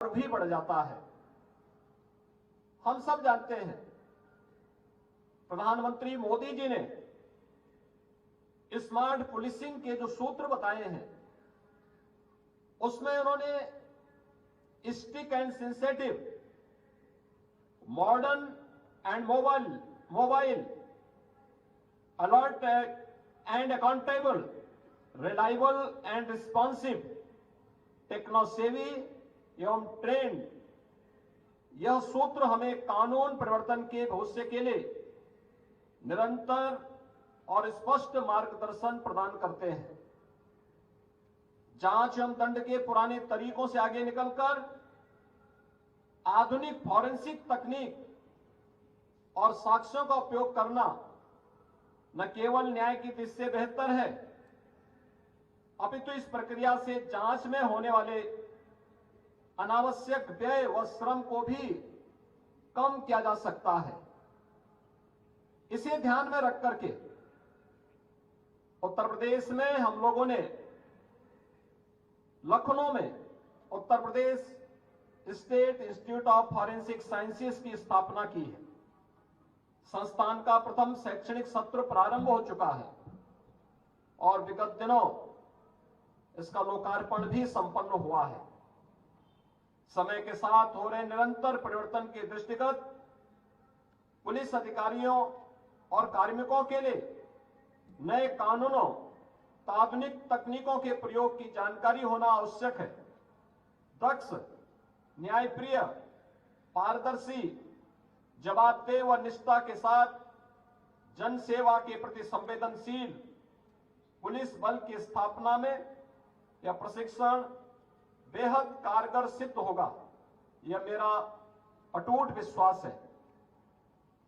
और भी बढ़ जाता है। हम सब जानते हैं प्रधानमंत्री मोदी जी ने स्मार्ट पुलिसिंग के जो सूत्र बताए हैं उसमें उन्होंने strict and sensitive, modern and mobile, alert and accountable, reliable and responsive, techno savvy एवं ट्रेंड, यह सूत्र हमें कानून परिवर्तन के भविष्य के लिए निरंतर और स्पष्ट मार्गदर्शन प्रदान करते हैं। जांच एवं दंड के पुराने तरीकों से आगे निकलकर आधुनिक फॉरेंसिक तकनीक और साक्ष्यों का उपयोग करना न केवल न्याय की दृष्टि से बेहतर है, अपितु इस प्रक्रिया से जांच में होने वाले अनावश्यक व्यय व श्रम को भी कम किया जा सकता है। इसे ध्यान में रख करके उत्तर प्रदेश में हम लोगों ने लखनऊ में Uttar Pradesh state institute of forensic sciences की स्थापना की है। संस्थान का प्रथम शैक्षणिक सत्र प्रारंभ हो चुका है और विगत दिनों इसका लोकार्पण भी संपन्न हुआ है। समय के साथ हो रहे निरंतर परिवर्तन के दृष्टिगत पुलिस अधिकारियों और कार्मिकों के लिए नए कानूनों, आधुनिक तकनीकों के प्रयोग की जानकारी होना आवश्यक है। दक्ष, न्यायप्रिय, पारदर्शी, जवाबदेह व निष्ठा के साथ जन सेवा के प्रति संवेदनशील पुलिस बल की स्थापना में यह प्रशिक्षण बेहद कारगर सिद्ध होगा, यह मेरा अटूट विश्वास है।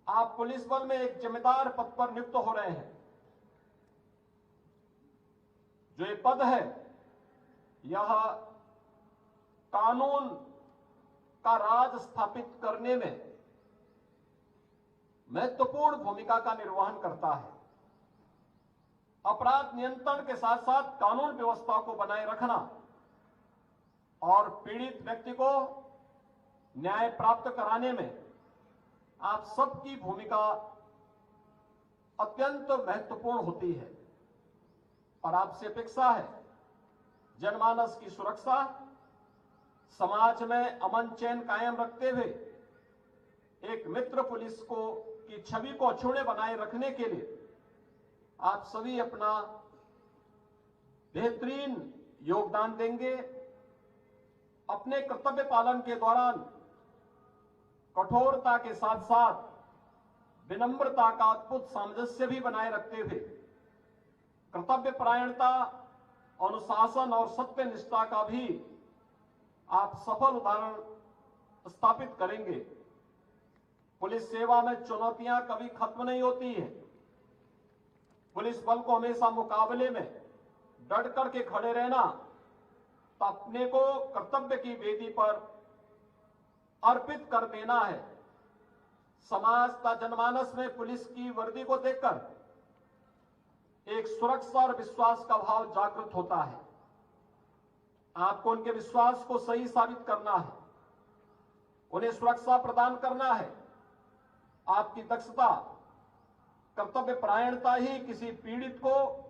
आप पुलिस बल में एक जिम्मेदार पद पर नियुक्त हो रहे हैं। जो ये पद है यह कानून का राज स्थापित करने में महत्वपूर्ण भूमिका का निर्वहन करता है। अपराध नियंत्रण के साथ साथ कानून व्यवस्था को बनाए रखना और पीड़ित व्यक्ति को न्याय प्राप्त कराने में आप सबकी भूमिका अत्यंत महत्वपूर्ण होती है और आपसे अपेक्षा है जनमानस की सुरक्षा, समाज में अमन चैन कायम रखते हुए एक मित्र पुलिस को की छवि को अक्षुण्ण बनाए रखने के लिए आप सभी अपना बेहतरीन योगदान देंगे। अपने कर्तव्य पालन के दौरान कठोरता के साथ साथ विनम्रता का अद्भुत सामंजस्य भी बनाए रखते हुए कर्तव्य परायणता, अनुशासन और सत्य निष्ठा का भी आप सफल उदाहरण स्थापित करेंगे। पुलिस सेवा में चुनौतियां कभी खत्म नहीं होती है। पुलिस बल को हमेशा मुकाबले में डट करके खड़े रहना, तो अपने को कर्तव्य की वेदी पर अर्पित कर देना है। समाज का जनमानस में पुलिस की वर्दी को देखकर एक सुरक्षा और विश्वास का भाव जागृत होता है। आपको उनके विश्वास को सही साबित करना है, उन्हें सुरक्षा प्रदान करना है। आपकी दक्षता, कर्तव्य परायणता ही किसी पीड़ित को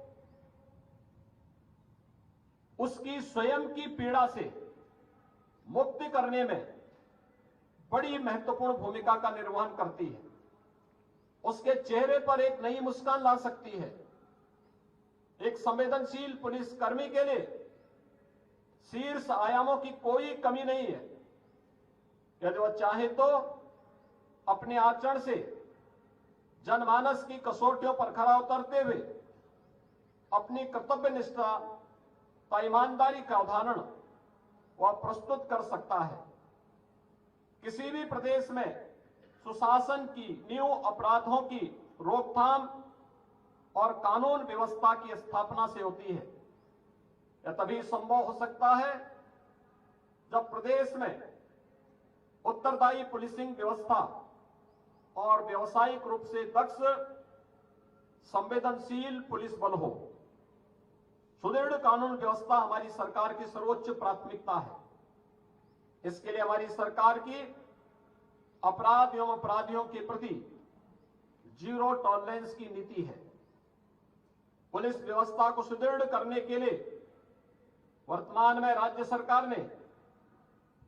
उसकी स्वयं की पीड़ा से मुक्ति करने में बड़ी महत्वपूर्ण भूमिका का निर्वहन करती है। उसके चेहरे पर एक नई मुस्कान ला सकती है। एक संवेदनशील पुलिसकर्मी के लिए शीर्ष आयामों की कोई कमी नहीं है। यदि वह चाहे तो अपने आचरण से जनमानस की कसौटियों पर खरा उतरते हुए अपनी कर्तव्य निष्ठा का, ईमानदारी का उदाहरण वह प्रस्तुत कर सकता है। किसी भी प्रदेश में सुशासन की नींव अपराधों की रोकथाम और कानून व्यवस्था की स्थापना से होती है। यह तभी संभव हो सकता है जब प्रदेश में उत्तरदायी पुलिसिंग व्यवस्था और व्यावसायिक रूप से दक्ष, संवेदनशील पुलिस बल हो। सुदृढ़ कानून व्यवस्था हमारी सरकार की सर्वोच्च प्राथमिकता है। इसके लिए हमारी सरकार की अपराध एवं अपराधियों के प्रति जीरो टॉलरेंस की नीति है। पुलिस व्यवस्था को सुदृढ़ करने के लिए वर्तमान में राज्य सरकार ने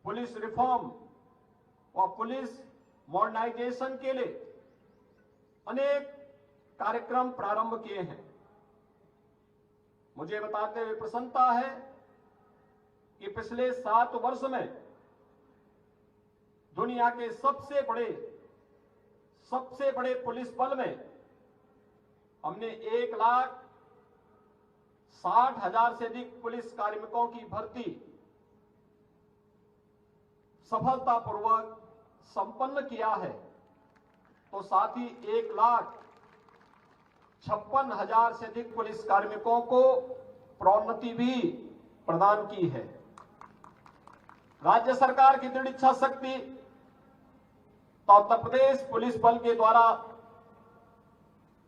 पुलिस रिफॉर्म और पुलिस मॉडर्नाइजेशन के लिए अनेक कार्यक्रम प्रारंभ किए हैं। मुझे बताते हुए प्रसन्नता है कि पिछले 7 वर्ष में दुनिया के सबसे बड़े पुलिस बल में हमने 1,60,000 से अधिक पुलिस कार्मिकों की भर्ती सफलतापूर्वक संपन्न किया है, तो साथ ही 1,56,000 से अधिक पुलिस कार्मिकों को प्रोन्नति भी प्रदान की है। राज्य सरकार की दृढ़ इच्छा शक्ति तो उत्तर प्रदेश पुलिस बल के द्वारा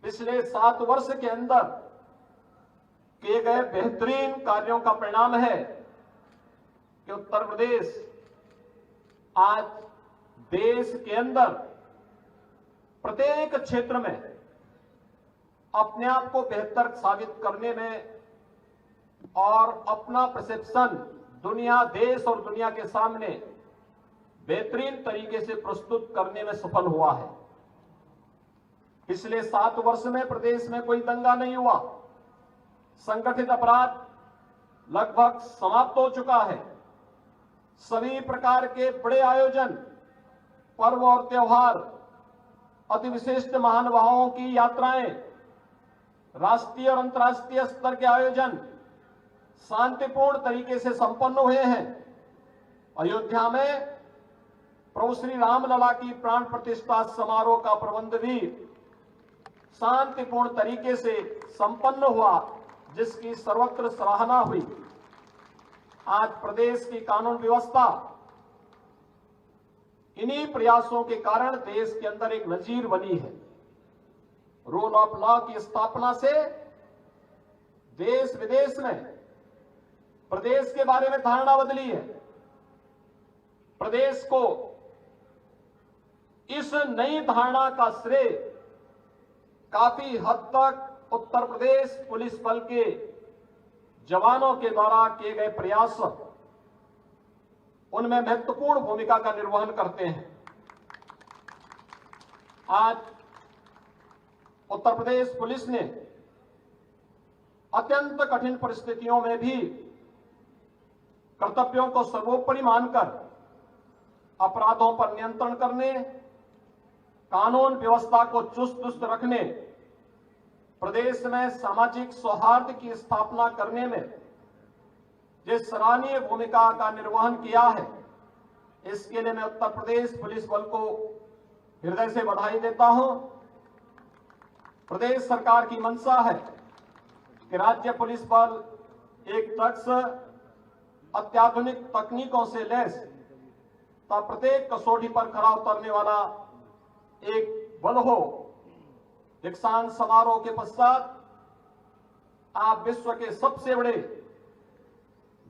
पिछले 7 वर्ष के अंदर किए गए बेहतरीन कार्यों का परिणाम है कि उत्तर प्रदेश आज देश के अंदर प्रत्येक क्षेत्र में अपने आप को बेहतर साबित करने में और अपना परसेप्शन देश और दुनिया के सामने बेहतरीन तरीके से प्रस्तुत करने में सफल हुआ है। पिछले 7 वर्ष में प्रदेश में कोई दंगा नहीं हुआ, संगठित अपराध लगभग समाप्त हो चुका है। सभी प्रकार के बड़े आयोजन, पर्व और त्योहार, अति विशिष्ट महानुभावों की यात्राएं, राष्ट्रीय और अंतर्राष्ट्रीय स्तर के आयोजन शांतिपूर्ण तरीके से संपन्न हुए हैं। अयोध्या में प्रभु श्री रामलला की प्राण प्रतिष्ठा समारोह का प्रबंध भी शांतिपूर्ण तरीके से संपन्न हुआ, जिसकी सर्वत्र सराहना हुई। आज प्रदेश की कानून व्यवस्था इन्हीं प्रयासों के कारण देश के अंदर एक नजीर बनी है। रूल ऑफ लॉ की स्थापना से देश विदेश में प्रदेश के बारे में धारणा बदली है। प्रदेश को इस नई धारणा का श्रेय काफी हद तक उत्तर प्रदेश पुलिस बल के जवानों के द्वारा किए गए प्रयास उनमें महत्वपूर्ण भूमिका का निर्वहन करते हैं। आज उत्तर प्रदेश पुलिस ने अत्यंत कठिन परिस्थितियों में भी कर्तव्यों को सर्वोपरि मानकर अपराधों पर नियंत्रण करने, कानून व्यवस्था को चुस्त दुरुस्त रखने, प्रदेश में सामाजिक सौहार्द की स्थापना करने में जिस सराहनीय भूमिका का निर्वहन किया है, इसके लिए मैं उत्तर प्रदेश पुलिस बल को हृदय से बधाई देता हूं। प्रदेश सरकार की मंशा है कि राज्य पुलिस बल एक दक्ष, अत्याधुनिक तकनीकों से लैस तथा प्रत्येक कसौटी पर खरा उतरने वाला एक बल हो। दीक्षांत समारोह के पश्चात आप विश्व के सबसे बड़े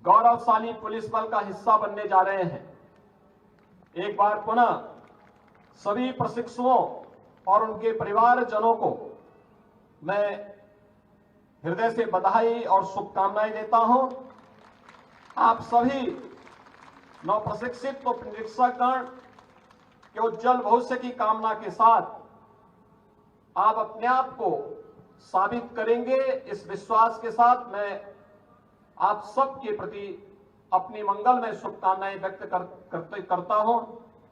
गौरवशाली पुलिस बल का हिस्सा बनने जा रहे हैं। एक बार पुनः सभी प्रशिक्षुओं और उनके परिवारजनों को मैं हृदय से बधाई और शुभकामनाएं देता हूं। आप सभी नवप्रशिक्षित निरीक्षकगण के उज्जवल भविष्य की कामना के साथ आप अपने आप को साबित करेंगे, इस विश्वास के साथ मैं आप सबके प्रति अपनी मंगलमय शुभकामनाएं व्यक्त करता हूं।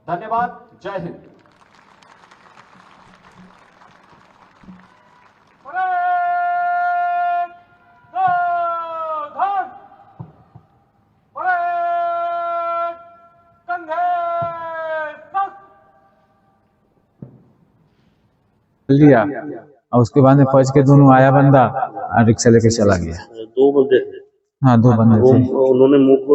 धन्यवाद। जय हिंद। लिया और उसके बाद में फौज के दोनों आया बंदा और रिक्शा लेके चला गया। 2 बंदे थे। हाँ, 2 बंदे थे। उन्होंने मुंह